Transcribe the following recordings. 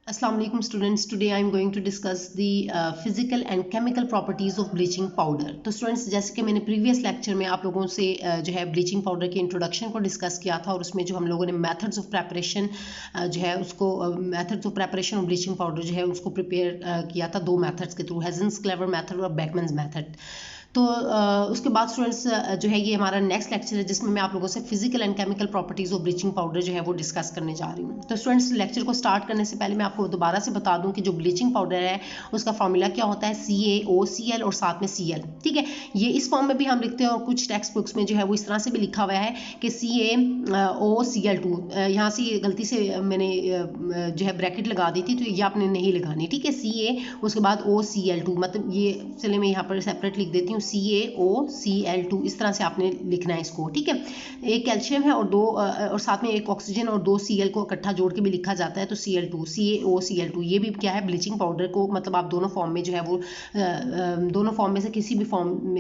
Assalamu alaikum students. Today I am going to discuss the physical and chemical properties of bleaching powder. तो students, जैसे कि मैंने previous lecture में आप लोगों से जो है bleaching powder के introduction को discuss किया था और उसमें जो हम लोगों ने methods of preparation जो है उसको methods of preparation of bleaching powder जो है उसको prepare किया था दो methods के through, Hazen's clever method और Beckman's method. तो उसके बाद स्टूडेंट्स जो है ये हमारा नेक्स्ट लेक्चर है जिसमें मैं आप लोगों से physical and chemical properties of bleaching powder जो है वो डिस्कस करने जा रही हूँ। तो स्टूडेंट्स, लेक्चर को स्टार्ट करने से पहले मैं आपको दोबारा से बता दूं कि जो ब्लीचिंग पाउडर है उसका फॉर्मूला क्या होता है, CaOCl और साथ में Cl। ठीक है, ये इस फॉर्म में भी हम लिखते हैं और कुछ टेक्स्ट बुक्स में जो है वो इस तरह से भी लिखा हुआ है कि CaOCl2। यहाँ से गलती से मैंने जो है ब्रैकेट लगा दी थी, तो ये आपने नहीं लगानी। ठीक है, Ca उसके बाद OCl2, मतलब ये चलिए मैं यहाँ पर सेपरेट लिख देती हूँ, CaOCl2, इस तरह से आपने लिखना है इसको। ठीक है, एक कैल्शियम है और दो और साथ में एक ऑक्सीजन और दो Cl को इकट्ठा जोड़ के भी लिखा जाता है, तो Cl2 CaOCl2 ये भी क्या है, ब्लीचिंग पाउडर को मतलब आप दोनों फॉर्म में जो है वो दोनों फॉर्म में से किसी भी फॉर्म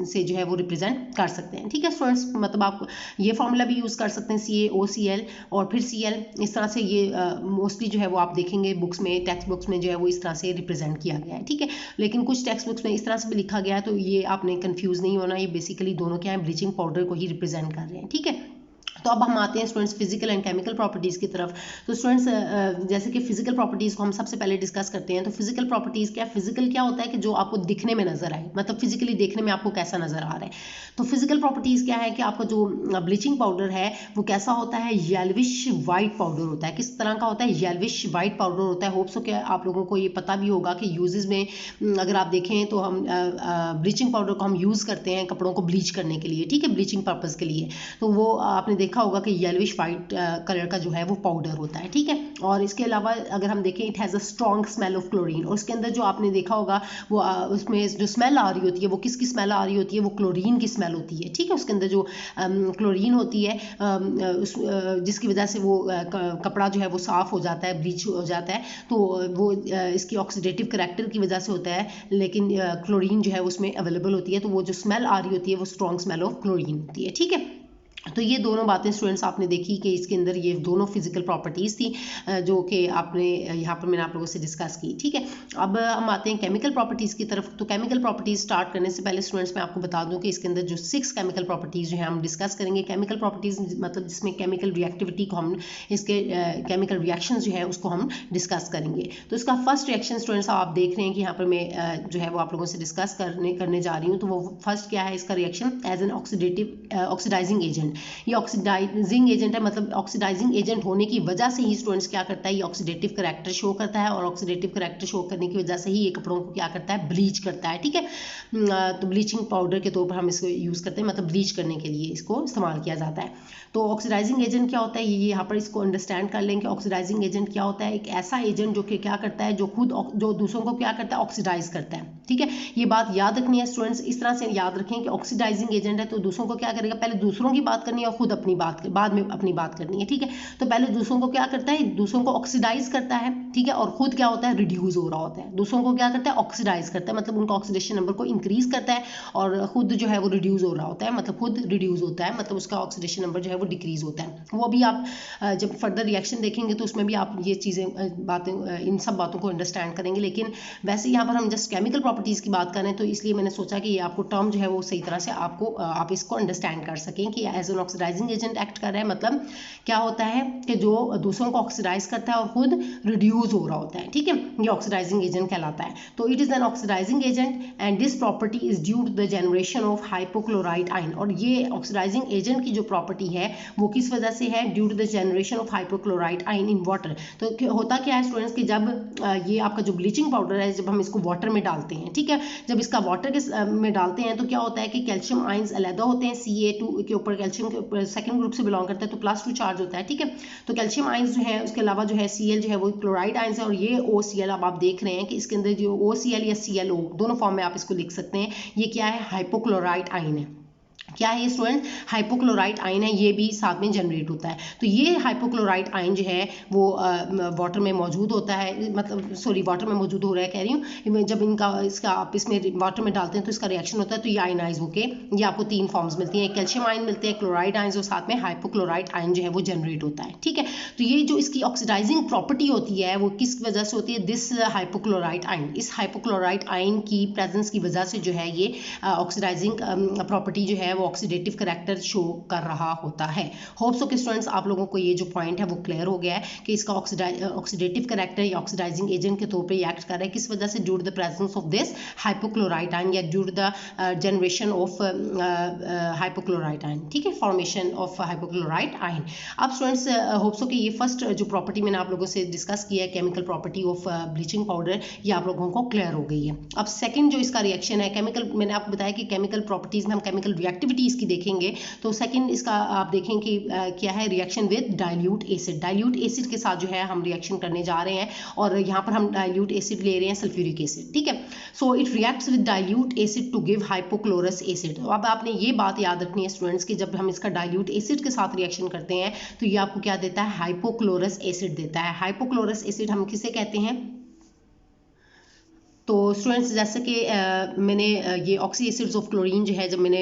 से जो है वो रिप्रेजेंट कर सकते हैं। ठीक है स्टूडेंट्स, मतलब आप ये फॉर्मूला भी यूज़ कर सकते हैं CaOCl और फिर Cl, इस तरह से ये मोस्टली जो है वो आप देखेंगे बुक्स में, टेक्स्ट बुक्स में जो है वो इस तरह से रिप्रेजेंट किया गया है। ठीक है, लेकिन कुछ टेक्स्ट बुक्स में इस तरह से भी लिखा गया है, तो ये आपने कंफ्यूज नहीं होना, ये बेसिकली दोनों क्या है, ब्लीचिंग पाउडर को ही रिप्रेजेंट कर रहे हैं। ठीक है, तो अब हम आते हैं students physical and chemical properties की तरफ। तो स्टूडेंट्स जैसे कि फिजिकल प्रॉपर्टीज़ को हम सबसे पहले डिस्कस करते हैं। तो फिजिकल प्रॉपर्टीज़ क्या, फिजिकल क्या होता है कि जो आपको दिखने में नजर आए, मतलब फिजिकली देखने में आपको कैसा नजर आ रहा है। तो फिजिकल प्रॉपर्टीज़ क्या है कि आपका जो ब्लीचिंग पाउडर है वो कैसा होता है, येल्विश वाइट पाउडर होता है। किस तरह का होता है, येल्विश वाइट पाउडर होता है। होप सो कि आप लोगों को ये पता भी होगा कि यूजेस में अगर आप देखें तो हम ब्लीचिंग पाउडर को हम यूज़ करते हैं कपड़ों को ब्लीच करने के लिए। ठीक है, ब्लीचिंग पर्पज़ के लिए। तो वो आपने देखा होगा कि येल्विश वाइट कलर का जो है वो पाउडर होता है। ठीक है, और इसके अलावा अगर हम देखें, it has a strong smell of chlorine, और उसके अंदर जो आपने देखा होगा वो उसमें जो स्मेल आ रही होती है वो किसकी स्मेल आ रही होती है, वो क्लोरीन की स्मेल होती है। ठीक है, उसके अंदर जो क्लोरीन होती है जिसकी वजह से वो कपड़ा जो है वो साफ़ हो जाता है, ब्लीच हो जाता है, तो वो इसकी ऑक्सीडेटिव करैक्टर की वजह से होता है, लेकिन क्लोरीन जो है उसमें अवेलेबल होती है, तो वो जो स्मेल आ रही होती है वो स्ट्रॉन्ग स्मेल ऑफ क्लोरीन होती है। ठीक है, तो ये दोनों बातें स्टूडेंट्स आपने देखी कि इसके अंदर ये दोनों फिजिकल प्रॉपर्टीज़ थी जो कि आपने यहाँ पर मैंने आप लोगों से डिस्कस की। ठीक है, अब हम आते हैं केमिकल प्रॉपर्टीज़ की तरफ। तो केमिकल प्रॉपर्टीज़ स्टार्ट करने से पहले स्टूडेंट्स मैं आपको बता दूं कि इसके अंदर जो 6 केमिकल प्रॉपर्टीज़ जो है हम डिस्कस करेंगे। केमिकल प्रॉपर्टीज़ मतलब जिसमें केमिकल रिएक्टिविटी को हम इसके केमिकल रिएक्शन जो है उसको हम डिस्कस करेंगे। तो इसका फर्स्ट रिएक्शन स्टूडेंट्स आप देख रहे हैं कि यहाँ पर मैं जो है वो आप लोगों से डिस्कस करने जा रही हूँ। तो वो फर्स्ट क्या है, इसका reaction as an oxidising agent. ये ऑक्सीडाइजिंग एजेंट है, मतलब ऑक्सीडाइजिंग एजेंट होने की वजह से ही स्टूडेंट्स क्या करता है, ये ऑक्सीडेटिव करैक्टर शो करता है, और ऑक्सीडेटिव करैक्टर शो करने की वजह से ही ये कपड़ों को क्या करता है, ब्लीच करता है। ठीक है, तो ब्लीचिंग पाउडर के तौर पर हम इसको यूज़ करते हैं, मतलब ब्लीच करने के लिए इसको इस्तेमाल किया जाता है। तो ऑक्सीडाइजिंग एजेंट क्या होता है, ये यहाँ पर इसको अंडरस्टैंड कर लें कि ऑक्सीडाइजिंग एजेंट क्या होता है। एक ऐसा एजेंट जो कि क्या करता है, जो खुद जो दूसरों को क्या करता है, ऑक्सीडाइज करता है। ठीक है, ये बात याद रखनी है स्टूडेंट्स, इस तरह से याद रखें कि ऑक्सीडाइजिंग एजेंट है तो दूसरों को क्या करेगा, पहले दूसरों की बात करनी है और खुद अपनी बात बाद में अपनी बात करनी है। ठीक है, तो पहले दूसरों को क्या करता है, दूसरों को ऑक्सीडाइज करता है। ठीक है, और खुद क्या होता है, रिड्यूस हो रहा होता है। दूसरों को क्या करता है, ऑक्सीडाइज करता है, मतलब उनका ऑक्सीडेशन नंबर को इंक्रीज करता है, और खुद जो है वो रिड्यूस हो रहा होता है, मतलब खुद रिड्यूस होता है, मतलब उसका ऑक्सीडेशन नंबर जो है वो डिक्रीज होता है। वो भी आप जब फर्दर रिएक्शन देखेंगे तो उसमें भी आप ये चीज़ें बातें इन सब बातों को अंडरस्टैंड करेंगे। लेकिन वैसे यहाँ पर हम जस्ट केमिकल प्रॉपर्टीज़ की बात करें तो इसलिए मैंने सोचा कि ये आपको टर्म जो है वो सही तरह से आप इसको अंडरस्टैंड कर सकें कि as an oxidising agent act कर रहा है। मतलब क्या होता है कि जो दूसरों को ऑक्सीडाइज करता है और खुद रिड्यूस हो रहा होता है। ठीक है, ये ऑक्सीडाइजिंग एजेंट कहलाता है। तो it is an oxidising agent and this property is due to the generation of hypochlorite ion. और ये ऑक्सीडाइजिंग एजेंट की जो प्रॉपर्टी है वो किस वजह से है, due to the generation of hypochlorite ion in water. तो होता क्या है स्टूडेंट्स कि जब ये आपका जो ब्लीचिंग पाउडर है जब हम इसको वाटर में डालते हैं, ठीक है, जब इसका वाटर के में डालते हैं तो क्या होता है कि कैल्शियम आयंस अलग होते हैं, Ca2 के ऊपर, कैल्शियम के ऊपर सेकंड ग्रुप से बिलोंग करता है तो +2 चार्ज होता है। ठीक है, तो कैल्शियम आयंस जो है उसके अलावा जो है Cl जो है वो क्लोराइड आयंस है, और ये OCl अब आप देख रहे हैं कि इसके अंदर जो OCl या ClO दोनों फॉर्म में आप इसको लिख सकते हैं, ये क्या है, हाइपोक्लोराइड आयन है। क्या है ये स्टूडेंट, हाइपोक्लोराइट आयन है, ये भी साथ में जनरेट होता है। तो ये हाइपोक्लोराइट आयन जो है वो वाटर में मौजूद होता है, मतलब सॉरी वाटर में मौजूद हो रहा है कह रही हूँ, जब इसका आप इसमें वाटर में डालते हैं तो इसका रिएक्शन होता है, तो ये आयनाइज होके ये आपको 3 फॉर्म्स मिलती हैं, कैल्शियम आयन मिलते हैं, क्लोराइड आयन, और साथ में हाइपोक्लोराइट आयन जो है वो जनरेट होता है। ठीक है, तो ये जो इसकी ऑक्सीडाइजिंग प्रॉपर्टी होती है वो किस वजह से होती है, दिस हाइपोक्लोराइट आयन, इस हाइपोक्लोराइट आयन की प्रेजेंस की वजह से जो है ये ऑक्सीडाइजिंग प्रॉपर्टी जो है वो ऑक्सीडेटिव करैक्टर शो कर रहा होता है। होप सो कि स्टूडेंट्स आप लोगों को ये जो पॉइंट है वो क्लियर हो गया है कि इसका ऑक्सीडेटिव करैक्टर या ऑक्सीडाइजिंग एजेंट के तौर पे एक्ट कर रहा है, किस वजह से, due to the presence of this hypochlorite ion या due to the generation of hypochlorite ion. ठीक है, फॉर्मेशन ऑफ हाइपोक्लोराइट आयन। अब स्टूडेंट्स होप सो कि ये फर्स्ट जो प्रॉपर्टी मैंने आप लोगों से डिस्कस किया है, chemical property of bleaching powder, ये आप लोगों को क्लियर हो गई है। अब सेकंड जो इसका रिएक्शन है केमिकल, मैंने आपको बताया कि केमिकल प्रॉपर्टीज में हम केमिकल रिएक्टिविटीज की देखेंगे, तो सेकंड इसका आप देखें कि क्या है, reaction with dilute acid. Dilute acid के साथ जो है हम रिएक्शन करने जा रहे हैं, और यहाँ पर हम डाइल्यूट एसिड ले रहे हैं, सल्फ्यूरिक एसिड। ठीक है, so it reacts with dilute acid to give hypochlorous acid. अब आपने ये बात याद रखनी है स्टूडेंट्स कि जब हम इसका डाइल्यूट एसिड के साथ रिएक्शन करते हैं तो ये आपको क्या देता है, हाइपोक्लोरस एसिड देता है। हाइपोक्लोरस एसिड हम किसे कहते हैं, तो स्टूडेंट्स जैसे कि मैंने ये ऑक्सी एसिड्स ऑफ क्लोरीन जो है, जब मैंने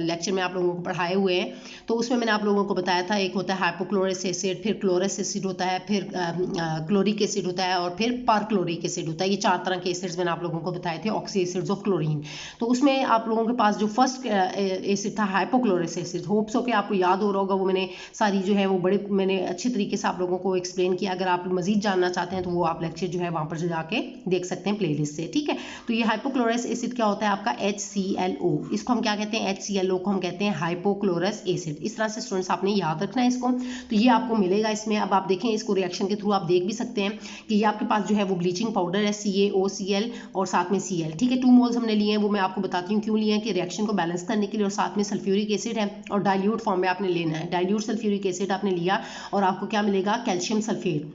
लेक्चर में आप लोगों को पढ़ाए हुए हैं, तो उसमें मैंने आप लोगों को बताया था, एक होता है हाइपोक्लोरस एसिड, फिर क्लोरस एसिड होता है, फिर क्लोरिक एसिड होता है, और फिर परक्लोरिक एसिड होता है। ये 4 तरह के एसिड्स मैंने आप लोगों को बताए थे, ऑक्सी एसिड्स ऑफ क्लोरीन। तो उसमें आप लोगों के पास जो फर्स्ट एसिड था हाइपोक्लोरस एसिड, होप्स हो कि आपको याद हो रहा होगा, वो मैंने सारी जो है वो मैंने अच्छे तरीके से आप लोगों को एक्सप्लेन किया। अगर आप मजीद जानना चाहते हैं तो वो आप लेक्चर जो है वहाँ पर जाके देख सकते हैं प्लेलिस्ट से। ठीक है, तो ये हाइपोक्लोरस एसिड क्या होता है आपका, HClO। इसको हम क्या कहते हैं, HClO को हम कहते हैं हाइपोक्लोरस एसिड। इस तरह से स्टूडेंट्स आपने याद रखना है इसको, तो ये आपको मिलेगा इसमें। अब आप देखें इसको रिएक्शन के थ्रू आप देख भी सकते हैं कि ये आपके पास जो है वो ब्लीचिंग पाउडर है, CaOCl और साथ में Cl। ठीक है, 2 मोल्स हमने लिए हैं, वो मैं आपको बताती हूँ क्यों लिए हैं, कि रिएक्शन को बैलेंस करने के लिए, और साथ में सल्फ्यूरिक एसिड है, और डाइल्यूट फॉर्म में आपने लेना है। डाइल्यूट सल्फ्यूरिक एसिड आपने लिया और आपको क्या मिलेगा, कैल्शियम सल्फेट।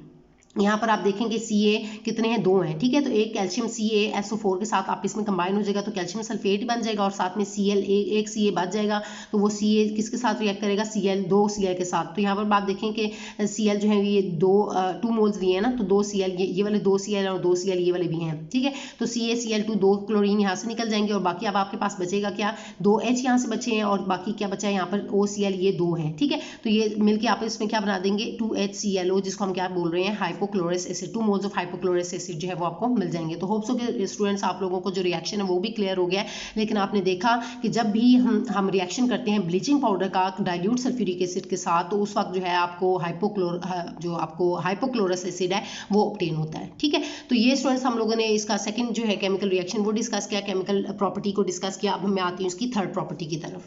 यहाँ पर आप देखेंगे Ca कितने हैं, 2 हैं। ठीक है, तो एक कैल्शियम CaSO4 के साथ आप इसमें कंबाइन हो जाएगा तो कैल्शियम सल्फेट बन जाएगा, और साथ में Cl एक Ca बच जाएगा, तो वो Ca किसके साथ रिएक्ट करेगा, दो Cl के साथ। तो यहाँ पर आप देखें कि Cl जो है ये 2 मोल्स लिए हैं ना, तो 2 Cl, ये वाले 2 Cl और 2 Cl ये वाले भी हैं। ठीक है, तो CaCl2 2 क्लोरीन यहाँ से निकल जाएंगे, और बाकी अब आपके पास बचेगा क्या, 2 H यहाँ से बचे हैं, और बाकी क्या बचा है यहाँ पर OCl, ये 2 हैं। ठीक है, तो ये मिलकर आप इसमें क्या बना देंगे, 2HClO, जिसको हम क्या बोल रहे हैं, hypochlorous acid. 2 moles of hypochlorous acid जो है वो आपको मिल जाएंगे। तो होप्स हो कि स्टूडेंट्स आप लोगों को जो रिएक्शन है वो भी क्लियर हो गया है। लेकिन आपने देखा कि जब भी हम रिएक्शन करते हैं ब्लीचिंग पाउडर का डाइल्यूट सल्फ्यूरिक एसिड के साथ, तो उस वक्त जो है आपको हाइपोक्लोरस एसिड है वो ऑब्टेन होता है। ठीक है, तो ये स्टूडेंट्स हम लोगों ने इसका सेकंड जो है केमिकल रिएक्शन वो डिस्कस किया, केमिकल प्रॉपर्टी को डिस्कस किया। अब मैं आती हूँ इसकी थर्ड प्रॉपर्टी की तरफ।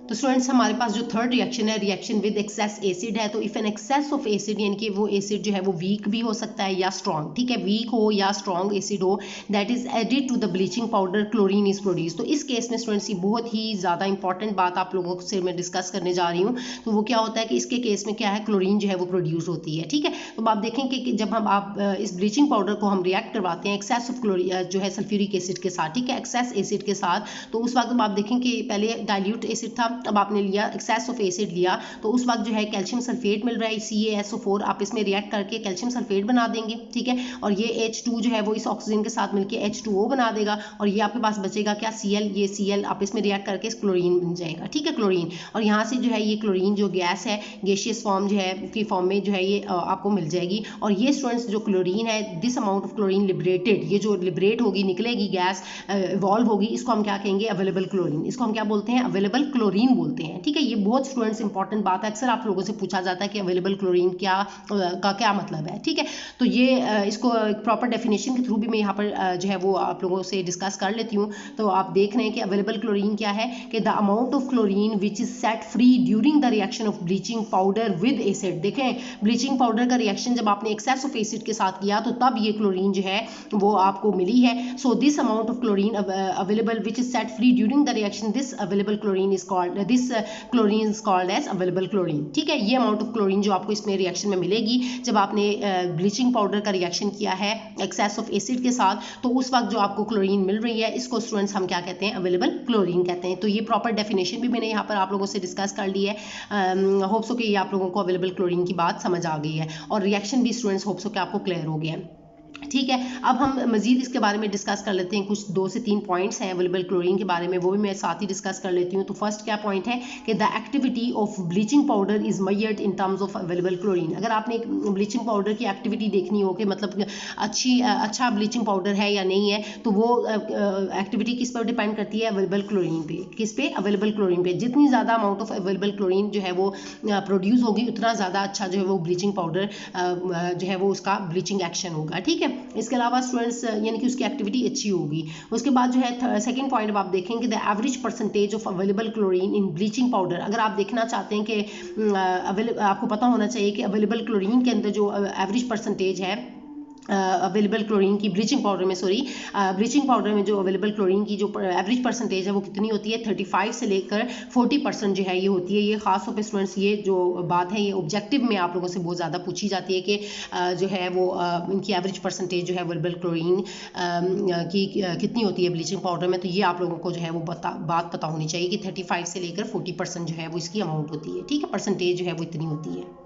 तो स्टूडेंट्स हमारे पास जो थर्ड रिएक्शन है, रिएक्शन विद एक्सेस एसिड है। तो if an excess of acid, यानी कि वो एसिड जो है वो वीक भी हो सकता है या स्ट्रॉन्ग। ठीक है, वीक हो या स्ट्रॉन्ग एसिड हो, that is added to the bleaching powder, chlorine is produce. तो इस केस में स्टूडेंट्स ये बहुत ही ज़्यादा इंपॉर्टेंट बात आप लोगों से मैं डिस्कस करने जा रही हूँ। तो वो क्या होता है कि इसके केस में क्या है, क्लोरीन जो है वो प्रोड्यूस होती है। ठीक है, तो आप देखेंगे कि जब आप इस ब्लीचिंग पाउडर को हम रिएक्ट करवाते हैं एक्सेस ऑफ क्लोरीन जो है सल्फ्यूरिक एसिड के साथ, ठीक है, एक्सेस एसिड के साथ, तो उस वक्त आप देखें कि पहले डाइल्यूट एसिड था, अब आपने लिया एक्सेस ऑफ एसिड लिया, तो उस वक्त जो है कैल्शियम सल्फेट मिल रहा है, CaSO4, आप इसमें रिएक्ट करके कैल्शियम सल्फेट बना देंगे। ठीक है, और ये H2 जो है वो इस ऑक्सीजन के साथ मिलकर H2O बना देगा, और ये आपके पास बचेगा क्या, Cl। ये Cl आप इसमें रिएक्ट करके क्लोरीन बन जाएगा। ठीक है, क्लोरीन, और यहाँ से जो है ये क्लोरीन जो गैस है, गैसियस फॉर्म जो है की फॉर्म में जो है ये आपको मिल जाएगी। और ये स्टूडेंट्स जो क्लोरीन है, this amount of chlorine liberated, ये जो लिबरेट होगी, निकलेगी गैस, इवॉल्व होगी, इसको हम क्या कहेंगे, अवेलेबल क्लोरीन। इसको हम क्या बोलते हैं, अवेलेबल क्लोरीन बोलते हैं। ठीक है, ये बहुत स्टूडेंट्स इंपॉर्टेंट बात है, अक्सर आप लोगों से पूछा जाता है कि अवेलेबल क्लोरीन का क्या मतलब है। ठीक है, तो ये इसको प्रॉपर डेफिनेशन के थ्रू भी मैं यहाँ पर जो है वो आप लोगों से डिस्कस कर लेती हूँ। तो आप देख रहे हैं कि अवेलेबल क्लोरीन क्या है, कि the amount of chlorine which is set free during the reaction of bleaching powder with acid. देखें, ब्लीचिंग पाउडर का रिएक्शन जब आपने एक्सेस ऑफ एसिड के साथ किया तो तब ये क्लोरीन जो है वो आपको मिली है। So this amount of chlorine available which is set free during the reaction, this available chlorine is called chlorine is called as available chlorine. ठीक है, ये अमाउंट ऑफ क्लोरीन जो आपको इसमें रिएक्शन में मिलेगी जब आपने ब्लीचिंग पाउडर का रिएक्शन किया है एक्सेस ऑफ एसिड के साथ, तो उस वक्त जो आपको क्लोरीन मिल रही है इसको स्टूडेंट्स हम क्या कहते हैं, अवेलेबल क्लोरीन कहते हैं। तो ये प्रॉपर डेफिनेशन भी मैंने यहाँ पर आप लोगों से डिस्कस कर ली है। होप सो कि ये आप लोगों को अवेलेबल क्लोरीन की बात समझ आ गई है और रिएक्शन भी स्टूडेंट्स होप सो कि आपको क्लियर हो गया है। ठीक है, अब हम मजीद इसके बारे में डिस्कस कर लेते हैं। कुछ 2 से 3 पॉइंट्स हैं अवेलेबल क्लोरीन के बारे में, वो भी मैं साथ ही डिस्कस कर लेती हूँ। तो फर्स्ट क्या पॉइंट है कि the activity of bleaching powder is measured in terms of available chlorine. अगर आपने ब्लीचिंग पाउडर की एक्टिविटी देखनी हो कि मतलब अच्छा ब्लीचिंग पाउडर है या नहीं है, तो वो एक्टिविटी किस पर डिपेंड करती है, अवेलेबल क्लोरीन पे। किस पे, अवेलेबल क्लोरीन पे। जितनी ज़्यादा अमाउंट ऑफ अवेलेबल क्लोरीन जो है वो प्रोड्यूस होगी, उतना ज़्यादा अच्छा जो है वो ब्लीचिंग पाउडर जो है वो उसका ब्लीचिंग एक्शन होगा। ठीक है, इसके अलावा स्टूडेंट्स यानी कि उसकी एक्टिविटी अच्छी होगी। उसके बाद जो है सेकंड पॉइंट आप देखेंगे the average percentage of available chlorine in bleaching powder. अगर आप देखना चाहते हैं कि आपको पता होना चाहिए कि अवेलेबल क्लोरीन के अंदर जो एवरेज परसेंटेज है अवेलेबल क्लोरीन की ब्लीचिंग पाउडर में, ब्लीचिंग पाउडर में जो अवेलेबल क्लोरीन की जो एवरेज परसेंटेज है वो कितनी होती है, 35 से लेकर 40% जो है ये होती है। ये खास तौर पे स्टूडेंट्स ये जो बात है ये ऑब्जेक्टिव में आप लोगों से बहुत ज़्यादा पूछी जाती है कि जो है वो इनकी एवरेज परसेंटेज जो है अवेलेबल क्लोरीन की कितनी होती है ब्लीचिंग पाउडर में। तो ये आप लोगों को जो है वो बात पता होनी चाहिए कि 35 से लेकर 40% जो है वो इसकी अमाउंट होती है। ठीक है, परसेंटेज जो है वो इतनी होती है।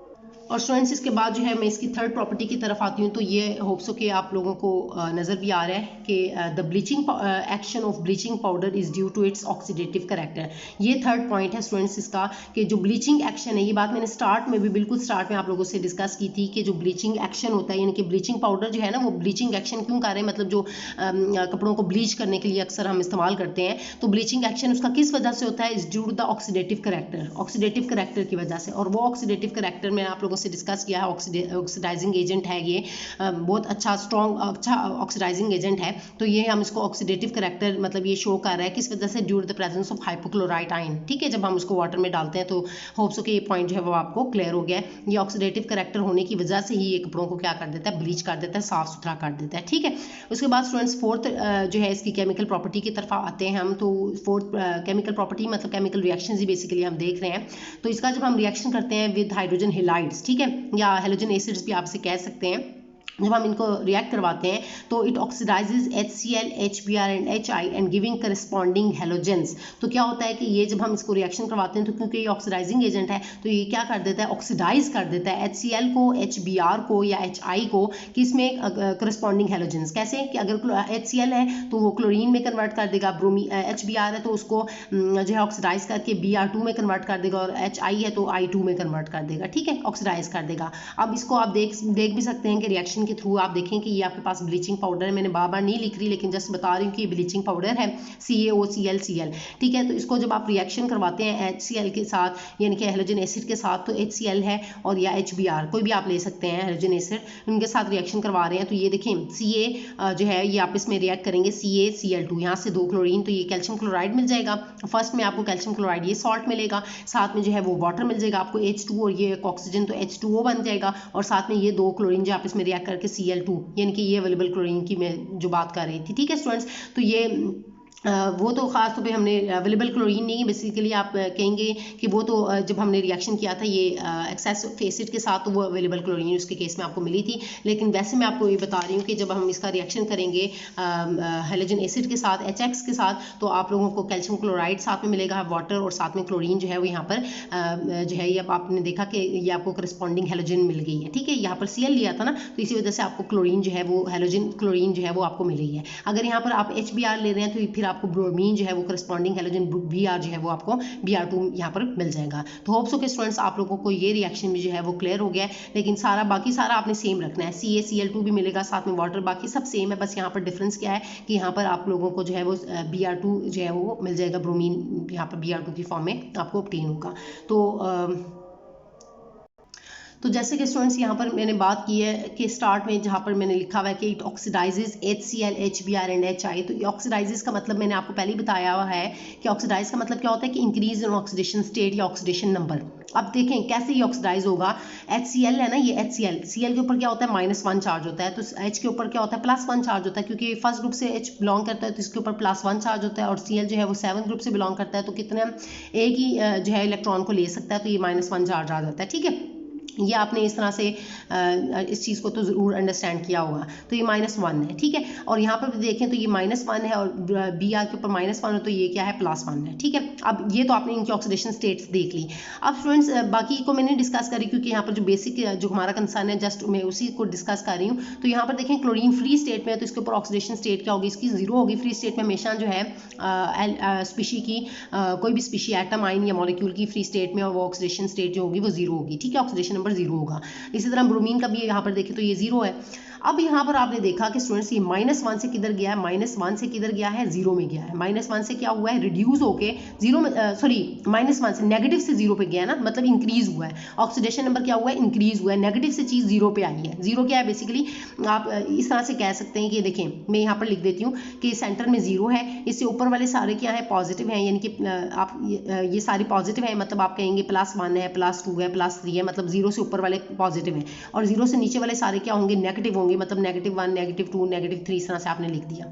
और स्टूडेंट्स इसके बाद जो है मैं इसकी थर्ड प्रॉपर्टी की तरफ आती हूँ। तो ये होप्स कि आप लोगों को नज़र भी आ रहा है कि the bleaching action of bleaching powder is due to its oxidative character. ये थर्ड पॉइंट है स्टूडेंट्स इसका कि जो ब्लीचिंग एक्शन है, ये बात मैंने स्टार्ट में भी बिल्कुल स्टार्ट में आप लोगों से डिस्कस की थी कि जो ब्लीचिंग एक्शन होता है यानी कि ब्लीचिंग पाउडर जो है ना वो ब्लीचिंग एक्शन क्यों कर रहे हैं, मतलब जो कपड़ों को ब्लीच करने के लिए अक्सर हम इस्तेमाल करते हैं, तो ब्लीचिंग एक्शन उसका किस वजह से होता है, is due to the oxidative character, oxidative character की वजह से। और वो ऑक्सीडेटिव करेक्टर में आप लोगों से डिस्कस किया है, ऑक्सीडाइजिंग एजेंट है ये, बहुत अच्छा स्ट्रॉन्ग अच्छा ऑक्सीडाइजिंग एजेंट है। तो ये हम इसको ऑक्सीडेटिव करेक्टर मतलब ये शो कर रहा है किस वजह से, due to the presence of hypochlorite ion. ठीक है, जब हम उसको वाटर में डालते हैं तो होप्स कि ये पॉइंट जो है वो आपको क्लियर हो गया है। ये ऑक्सीडेटिव करेक्टर होने की वजह से ही ये कपड़ों को क्या कर देता है, ब्लीच कर देता है, साफ सुथरा कर देता है। ठीक है, उसके बाद स्टूडेंट्स फोर्थ जो है इसकी केमिकल प्रॉपर्टी की तरफ आते हैं हम। तो फोर्थ केमिकल प्रॉपर्टी मतलब केमिकल रिएक्शन ही बेसिकली हम देख रहे हैं। तो इसका जब हम रिएक्शन करते हैं विद हाइड्रोजन हेलाइड्स, ठीक है, या हेलोजन एसिड्स भी आपसे कह सकते हैं, जब हम इनको रिएक्ट करवाते हैं तो it oxidises HCl, HBr and HI and giving corresponding halogens. तो क्या होता है कि ये जब हम इसको रिएक्शन करवाते हैं तो क्योंकि ये ऑक्सीडाइजिंग एजेंट है तो ये क्या कर देता है, ऑक्सीडाइज कर देता है HCl को, HBr को या HI को, किसमें, करस्पॉन्डिंग हेलोजेंस। कैसे कि अगर HCl है तो वो क्लोरीन में कन्वर्ट कर देगा, HBr है तो उसको जो है ऑक्सीडाइज करके Br2 में कन्वर्ट कर देगा, और HI है तो I2 में कन्वर्ट कर देगा। ठीक है, ऑक्सीडाइज कर देगा। अब इसको आप देख भी सकते हैं कि रिएक्शन के थ्रू आप देखें कि ये आपके पास ब्लीचिंग पाउडर है। मैंने बार नहीं लिख रही लेकिन जस्ट बता रही हूँ कि ये ब्लीचिंग पाउडर है CaOCl। ठीक है, तो इसको जब आप रिएक्शन करवाते हैं HCl के साथ यानी कि हेलोजन एसिड के साथ, तो HCl है और या HBr कोई भी आप ले सकते हैं हेलोजन एसिड, उनके साथ रिएक्शन करवा रहे हैं। तो ये देखें Ca जो है ये आपस में रिएक्ट करेंगे CaCl2, यहाँ से 2 क्लोरीन, तो ये कैल्शियम क्लोराइड मिल जाएगा। फर्स्ट में आपको कैल्शियम क्लोराइड ये सॉल्ट मिलेगा, साथ में जो है वो वाटर मिल जाएगा आपको H2 और ये ऑक्सीजन तो H2O बन जाएगा, और साथ में ये 2 क्लोरीन जो आपस में रिएक्ट करके Cl2 यानी कि ये अवेलेबल क्लोरीन की मैं जो बात कर रही थी। ठीक है स्टूडेंट्स, तो ये वो तो ख़ास तौर पे हमने अवेलेबल क्लोरीन नहीं, बेसिकली आप कहेंगे कि वो तो जब हमने रिएक्शन किया था ये एक्सेस ऑफ एसिड के साथ तो वो अवेलेबल क्लोरीन उसके केस में आपको मिली थी। लेकिन वैसे मैं आपको ये बता रही हूँ कि जब हम इसका रिएक्शन करेंगे हेलोजन एसिड के साथ HX के साथ, तो आप लोगों को कैल्शियम क्लोराइड साथ में मिलेगा, वाटर और साथ में क्लोरीन जो है वो यहाँ पर जो है ये आपने देखा कि ये आपको करस्पॉन्डिंग हेलोजन मिल गई है। ठीक है, यहाँ पर Cl लिया था ना, तो इसी वजह से आपको क्लोरीन जो है वो हेलोजन क्लोरीन जो है वो आपको मिल रही है। अगर यहाँ पर आप HBr ले रहे हैं तो फिर आपको ब्रोमीन जो है वो करस्पॉन्डिंग हेलोजन Br जो है वो आपको Br2 यहाँ पर मिल जाएगा। तो होप्स हो कि स्टूडेंट्स आप लोगों को ये रिएक्शन भी जो है वो क्लियर हो गया है। लेकिन बाकी सारा आपने सेम रखना है, CaCl2 भी मिलेगा साथ में वाटर, बाकी सब सेम है। बस यहाँ पर डिफरेंस क्या है कि यहाँ पर आप लोगों को जो है वो Br2 जो है वो मिल जाएगा, ब्रोमीन यहाँ पर Br2 की फॉर्म में आपको ऑब्टेन होगा। तो जैसे कि स्टूडेंट्स यहाँ पर मैंने बात की है कि स्टार्ट में जहाँ पर मैंने लिखा हुआ है कि it oxidises HCl, HBr and HI। तो ये ऑक्सीडाइजेज का मतलब मैंने आपको पहले ही बताया हुआ है कि ऑक्सीडाइज का मतलब क्या होता है कि इंक्रीज इन ऑक्सीडेशन स्टेट या ऑक्सीडेशन नंबर। अब देखें कैसे ये ऑक्सीडाइज होगा। HCl है ना, ये HCl, Cl के ऊपर क्या होता है -1 चार्ज होता है, तो H के ऊपर क्या होता है +1 चार्ज होता है, क्योंकि फर्स्ट ग्रुप से H बिलोंग करता है तो इसके ऊपर +1 चार्ज होता है, और Cl जो है वो 7 ग्रुप से बिलोंग करता है, तो कितने एक ही जो है इलेक्ट्रॉन को ले सकता है, तो ये -1 चार्ज आ जाता है। ठीक है, ये आपने इस तरह से इस चीज़ को तो ज़रूर अंडरस्टैंड किया होगा। तो ये -1 है, ठीक है, और यहाँ पर भी देखें तो ये -1 है और Br के ऊपर -1 है, तो ये क्या है +1 है। ठीक है, अब ये तो आपने इनकी ऑक्सीडेशन स्टेट्स देख ली। अब स्टूडेंट्स बाकी को मैंने डिस्कस करी, क्योंकि यहाँ पर जो बेसिक जो हमारा कंसर्न है जस्ट मैं उसी को डिस्कस कर रही हूँ। तो यहाँ पर देखें क्लोरीन फ्री स्टेट में है, तो इसके ऊपर ऑक्सीडेशन स्टेट क्या होगी, इसकी 0 होगी। फ्री स्टेट में हमेशा जो है स्पीशी की कोई भी स्पीशी एटम आइन या मॉलिक्यूल की फ्री स्टेट में और वो ऑक्सीडेशन स्टेट जो होगी वो 0 होगी। ठीक है, ऑक्सीडेशन नंबर 0 होगा। इसी तरह ब्रोमीन का भी यहाँ पर देखें तो ये 0 है। अब यहाँ पर आपने देखा कि स्टूडेंट्स ये -1 से किधर गया है, -1 से किधर गया है, 0 में गया है। -1 से क्या हुआ है, रिड्यूस होके 0 में -1 से नेगेटिव से 0 पे गया है ना, मतलब इंक्रीज हुआ है। ऑक्सीडेशन नंबर क्या हुआ है, इंक्रीज हुआ है, नेगेटिव से चीज़ 0 पे आई है। 0 क्या है बेसिकली, आप इस तरह से कह सकते हैं कि देखें मैं यहाँ पर लिख देती हूँ कि सेंटर में 0 है, इससे ऊपर वाले सारे क्या है पॉजिटिव हैं, यानी कि आप ये सारे पॉजिटिव है, मतलब आप कहेंगे +1 है, +2 है, +3 है, मतलब 0 से ऊपर वाले पॉजिटिव हैं, और 0 से नीचे वाले सारे क्या होंगे, नेगेटिव होंगे, मतलब -1, -2, -3 इस तरह से आपने लिख दिया।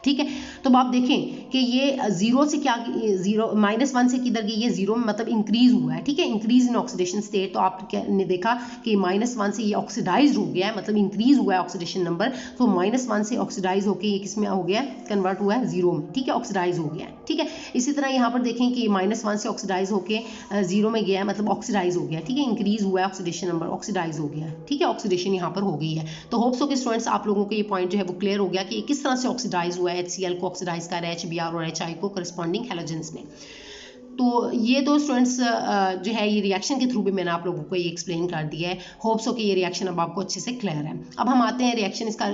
ठीक है, तो अब आप देखें कि ये 0 से क्या, 0 -1 से किधर गई, ये 0 में मतलब इंक्रीज हुआ है। ठीक है, इंक्रीज इन ऑक्सीडेशन स्टेट, तो आपने देखा कि -1 से ये ऑक्सीडाइज हो गया है, मतलब इंक्रीज हुआ है ऑक्सीडेशन नंबर, तो -1 से ऑक्सीडाइज होकर ये किस में हो गया, कन्वर्ट हुआ है 0 में। ठीक है, ऑक्सीडाइज हो गया है। ठीक है, इसी तरह यहाँ पर देखें कि -1 से ऑक्सीडाइज होकर 0 में गया है, मतलब ऑक्सीडाइज हो गया है। ठीक है, इंक्रीज हुआ है ऑक्सीडेशन नंबर, ऑक्सीडाइज हो गया है। ठीक है, ऑक्सीडेशन यहाँ पर हो गई है। तो होप्स हो कि स्टूडेंट्स आप लोगों को ये पॉइंट जो है वो क्लियर हो गया कि किस तरह से ऑक्सीडाइज हुआ है, HCl को ऑक्सीडाइज कर रहा है HBr और HI को करस्पॉन्डिंग हैलोजेंस में। तो ये तो स्टूडेंट्स जो है ये रिएक्शन के थ्रू भी मैंने आप लोगों को ये एक्सप्लेन कर दिया है। होप्स हो कि ये रिएक्शन अब आपको अच्छे से क्लियर है। अब हम आते हैं रिएक्शन, इसका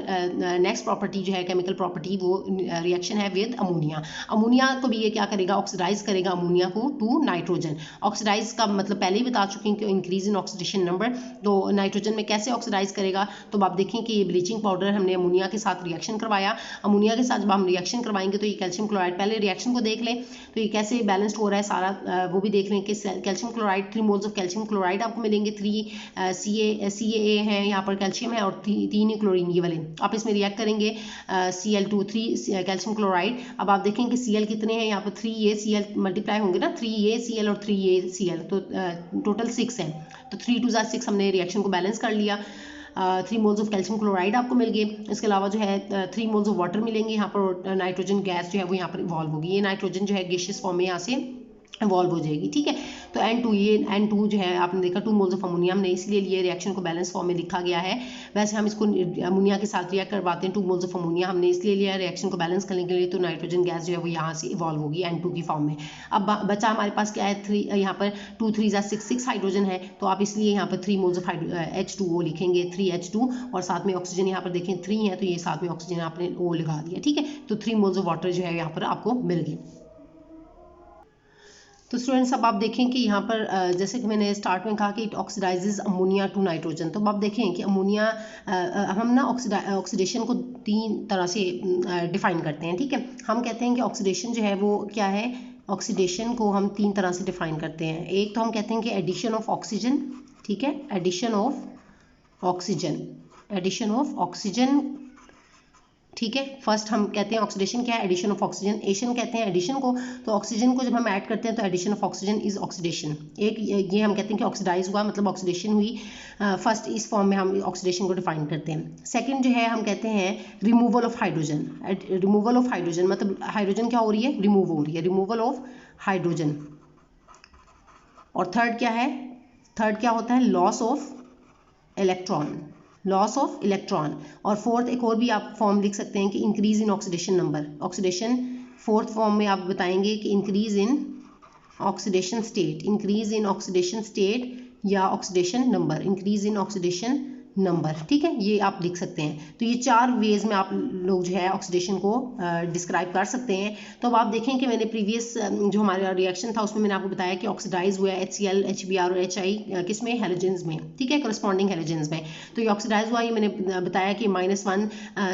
नेक्स्ट प्रॉपर्टी जो है केमिकल प्रॉपर्टी, वो रिएक्शन है विद अमोनिया। अमोनिया को भी ये क्या करेगा, ऑक्सीडाइज करेगा अमोनिया को टू नाइट्रोजन। ऑक्सीडाइज का मतलब पहले ही बता चुके हैं कि इंक्रीज इन ऑक्सीडेशन नंबर, तो नाइट्रोजन में कैसे ऑक्सीडाइज करेगा। तो आप देखें कि ये ब्लीचिंग पाउडर हमने अमोनिया के साथ रिएक्शन करवाया। अमोनिया के साथ जब हम रिएक्शन करवाएंगे तो ये कैल्शियम क्लोराइड, पहले रिएक्शन को देख लें तो ये कैसे बैलेंस्ड हो रहा है सारा, वो भी देख लें कि calcium chloride 3 moles of calcium chloride आपको मिलेंगे, 3 CaA है यहाँ पर कैल्शियम है, और 3 क्लोरीन ये वाले आप इसमें रिएक्ट करेंगे Cl2 3 कैल्शियम क्लोराइड। अब आप देखें कि Cl कितने हैं यहाँ पर 3ACl मल्टीप्लाई होंगे ना, 3ACl और 3ACl, तो टोटल 6 है, तो 3 2 6 हमने रिएक्शन को बैलेंस कर लिया। 3 मोल्स ऑफ कैल्शियम क्लोराइड आपको मिल गए। इसके अलावा जो है 3 मोल्स ऑफ वाटर मिलेंगे, यहाँ पर नाइट्रोजन गैस जो है वो यहाँ पर इवॉल्व होगी। ये नाइट्रोजन जो है गैसियस फॉर्म में यहाँ से इवॉल्व हो जाएगी। ठीक है, तो N2 ये N2 जो है आपने देखा 2 मोल्स ऑफ अमोनिया, हमने इसलिए लिए रिएक्शन को बैलेंस फॉर्म में लिखा गया है। वैसे हम इसको अमोनिया के साथ रिएक्ट करवाते हैं, 2 मोल्स ऑफ अमोनिया हमने इसलिए लिया रिएक्शन को बैलेंस करने के लिए, तो नाइट्रोजन गैस जो है वो यहाँ से इवॉल्व होगी N2 की फॉर्म में। अब बचा हमारे पास क्या है, 3 यहाँ पर 2 3 6 हाइड्रोजन है, तो आप इसलिए यहाँ पर 3 मोल्स ऑफ H2O लिखेंगे, 3H2, और साथ में ऑक्सीजन यहाँ पर देखें 3 है, तो ये साथ में ऑक्सीजन आपने O लगा दिया। ठीक है, तो 3 मोल्स ऑफ वाटर जो है यहाँ पर आपको मिल गए। तो स्टूडेंट्स अब आप देखें कि यहाँ पर जैसे कि मैंने स्टार्ट में कहा कि it oxidises ammonia to nitrogen, तो अब आप देखें कि अमोनिया हम ना ऑक्सीडेशन को 3 तरह से डिफाइन करते हैं। ठीक है, हम कहते हैं कि ऑक्सीडेशन जो है वो क्या है, ऑक्सीडेशन को हम 3 तरह से डिफाइन करते हैं। एक तो हम कहते हैं कि एडिशन ऑफ ऑक्सीजन, ठीक है, addition of oxygen, addition of oxygen. ठीक है, फर्स्ट हम कहते हैं ऑक्सीडेशन क्या है, एडिशन ऑफ ऑक्सीजन। एशन कहते हैं एडिशन को, तो ऑक्सीजन को जब हम ऐड करते हैं तो addition of oxygen is oxidation. एक ये हम कहते हैं कि ऑक्सीडाइज हुआ, मतलब ऑक्सीडेशन हुई। फर्स्ट इस फॉर्म में हम ऑक्सीडेशन को डिफाइन करते हैं। सेकंड जो है हम कहते हैं removal of hydrogen, removal of hydrogen मतलब हाइड्रोजन क्या हो रही है, रिमूव हो रही है, रिमूवल ऑफ हाइड्रोजन। और थर्ड क्या है, थर्ड क्या होता है, loss of electron, loss of electron. और फोर्थ एक और भी आप फॉर्म लिख सकते हैं कि increase in oxidation number. Oxidation fourth form में आप बताएंगे कि increase in oxidation state, increase in oxidation state या oxidation number, increase in oxidation number, ठीक है, ये आप लिख सकते हैं। तो ये 4 वेज में आप लोग जो है ऑक्सीडेशन को डिस्क्राइब कर सकते हैं। तो अब आप देखें कि मैंने प्रीवियस जो हमारा रिएक्शन था उसमें मैंने आपको बताया कि ऑक्सीडाइज हुआ है HCl, HBr और HI किसमें, हेलोजेंस में, ठीक है, करस्पॉन्डिंग हेलोजेंस में। तो ये ऑक्सीडाइज हुआ, ये मैंने बताया कि -1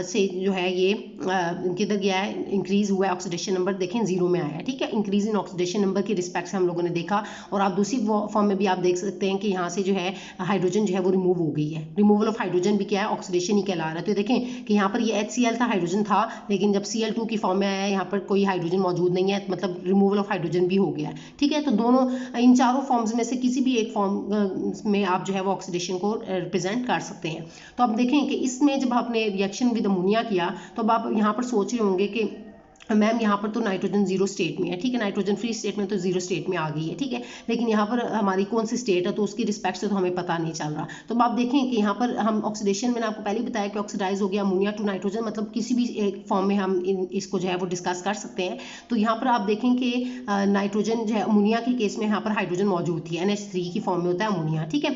से जो है ये किधर गया है, इंक्रीज हुआ है ऑक्सीडेशन नंबर, देखें 0 में आया है, ठीक है, इंक्रीज इन ऑक्सीडेशन नंबर के रिस्पेक्ट से हम लोगों ने देखा। और आप दूसरी फॉर्म में भी आप देख सकते हैं कि यहाँ से जो है हाइड्रोजन जो है वो रिमूव हो गई है। रिमूवल ऑफ हाइड्रोजन भी क्या है, ऑक्सीडेशन ही कहला रहा है। तो देखें कि यहाँ पर ये HCl था, हाइड्रोजन था, लेकिन जब Cl2 की फॉर्म में आया यहाँ पर कोई हाइड्रोजन मौजूद नहीं है, मतलब रिमूवल ऑफ हाइड्रोजन भी हो गया है, ठीक है। तो दोनों इन चारों फॉर्म्स में से किसी भी एक फॉर्म में आप जो है वो ऑक्सीडेशन को रिप्रेजेंट कर सकते हैं। तो आप देखें कि इसमें जब आपने रिएक्शन विद अमोनिया किया तो अब आप यहाँ पर सोच रहे होंगे कि मैम यहाँ पर तो नाइट्रोजन 0 स्टेट में है, ठीक है, नाइट्रोजन फ्री स्टेट में तो 0 स्टेट में आ गई है, ठीक है, लेकिन यहाँ पर हमारी कौन सी स्टेट है तो उसकी रिस्पेक्ट से तो हमें पता नहीं चल रहा। तो अब आप देखें कि यहाँ पर हम ऑक्सीडेशन, मैंने आपको पहले ही बताया कि ऑक्सीडाइज हो गया अमोनिया टू नाइट्रोजन, मतलब किसी भी एक फॉर्म में हम इसको जो है वो डिस्कस कर सकते हैं। तो यहाँ पर आप देखें कि नाइट्रोजन जो है अमोनिया के केस में यहाँ पर हाइड्रोजन मौजूद थी, NH3 की फॉर्म में होता है अमोनिया, ठीक है,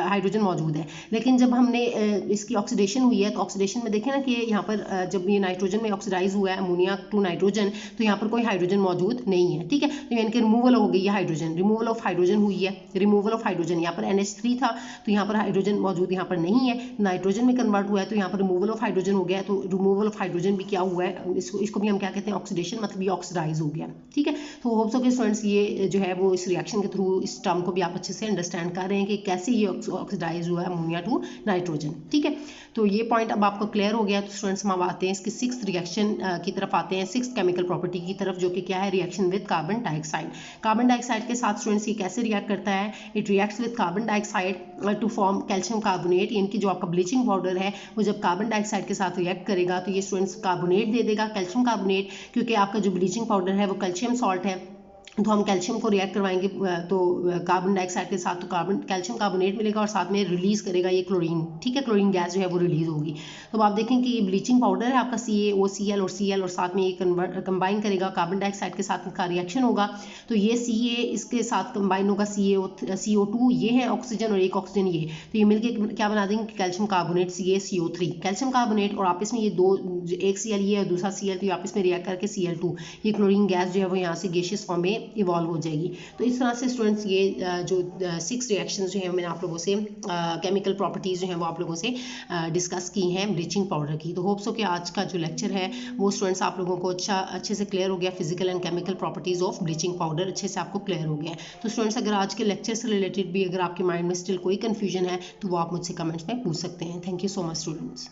हाइड्रोजन मौजूद है। लेकिन जब हमने इसकी ऑक्सीडेशन हुई है तो ऑक्सीडेशन में देखें ना कि यहाँ पर जब ये नाइट्रोजन में ऑक्सीडाइज हुआ है अमोनिया टू नाइट्रोजन, तो यहाँ पर कोई हाइड्रोजन मौजूद नहीं है, ठीक है। तो यानी कि रिमूवल हो गई है हाइड्रोजन, रिमूवल ऑफ हाइड्रोजन हुई है, रिमूवल ऑफ हाइड्रोजन, यहाँ पर NH3 था तो यहाँ पर हाइड्रोजन मौजूद यहाँ पर नहीं है, नाइट्रोजन में कन्वर्ट हुआ है तो यहाँ पर रिमूवल ऑफ हाइड्रोजन हो गया है। तो रिमूवल ऑफ हाइड्रोजन भी क्या हुआ है, इसको भी हम क्या कहते हैं, ऑक्सीडेशन, मतलब ये ऑक्सीडाइज हो गया, ठीक है। तो होप सो के स्टूडेंट्स ये जो है वो इस रिएक्शन के थ्रू इस टर्म को भी आप अच्छे से अंडरस्टैंड कर रहे हैं कि कैसे ये ऑक्सीडाइज हुआ है अमोनिया टू नाइट्रोजन, ठीक है। तो ये पॉइंट अब आपको क्लियर हो गया। तो स्टूडेंट्स हम आते हैं इसकी 6th रिएक्शन की तरफ आते हैं, 6th केमिकल प्रॉपर्टी की तरफ, जो कि क्या है, reaction with carbon dioxide. Carbon dioxide के साथ स्टूडेंट्स ये कैसे रिएक्ट करता है, it reacts with carbon dioxide to form calcium carbonate, यानी कि जो आपका ब्लीचिंग पाउडर है वो जब कार्बन डाइऑक्साइड के साथ रिएक्ट करेगा तो ये स्टूडेंट्स कार्बोनेट दे देगा, कैल्शियम कार्बोनेट, क्योंकि आपका जो ब्लीचिंग पाउडर है वो कैल्शियम सॉल्ट है, तो हम कैल्शियम को रिएक्ट करवाएंगे तो कार्बन डाइऑक्साइड के साथ, तो कैल्शियम कार्बोनेट मिलेगा और साथ में रिलीज करेगा ये क्लोरीन, ठीक है, क्लोरीन गैस जो है वो रिलीज होगी। तो आप देखें कि ये ब्लीचिंग पाउडर है आपका CaOCl और Cl, और साथ में ये कंबाइन करेगा कार्बन डाइऑक्साइड के साथ, का रिएक्शन होगा। तो ये Ca इसके साथ कंबाइन होगा, CO2 ये है ऑक्सीजन और एक ऑक्सीजन ये, तो ये मिलकर क्या बना देंगे, calcium carbonate CaCO3, calcium carbonate, और आपस में ये दो, एक Cl ये और दूसरा Cl, तो आपस में रिएक्ट करके Cl2, ये क्लोरीन गैस जो है वो यहाँ से गैसियस फॉर्म में इवॉल्व हो जाएगी। तो इस तरह से स्टूडेंट्स ये जो 6 रिएक्शंस जो है मैंने आप लोगों से केमिकल प्रॉपर्टीज जो हैं वो आप लोगों से डिस्कस की हैं ब्लीचिंग पाउडर की। तो होप सो कि आज का जो लेक्चर है वो स्टूडेंट्स आप लोगों को अच्छे से क्लियर हो गया, physical and chemical properties of bleaching powder अच्छे से आपको क्लियर हो गया। तो स्टूडेंट्स अगर आज के लेक्चर से रिलेटेड भी अगर आपके माइंड में स्टिल कोई कन्फ्यूजन है तो वो आप मुझसे कमेंट्स में पूछ सकते हैं। Thank you so much students.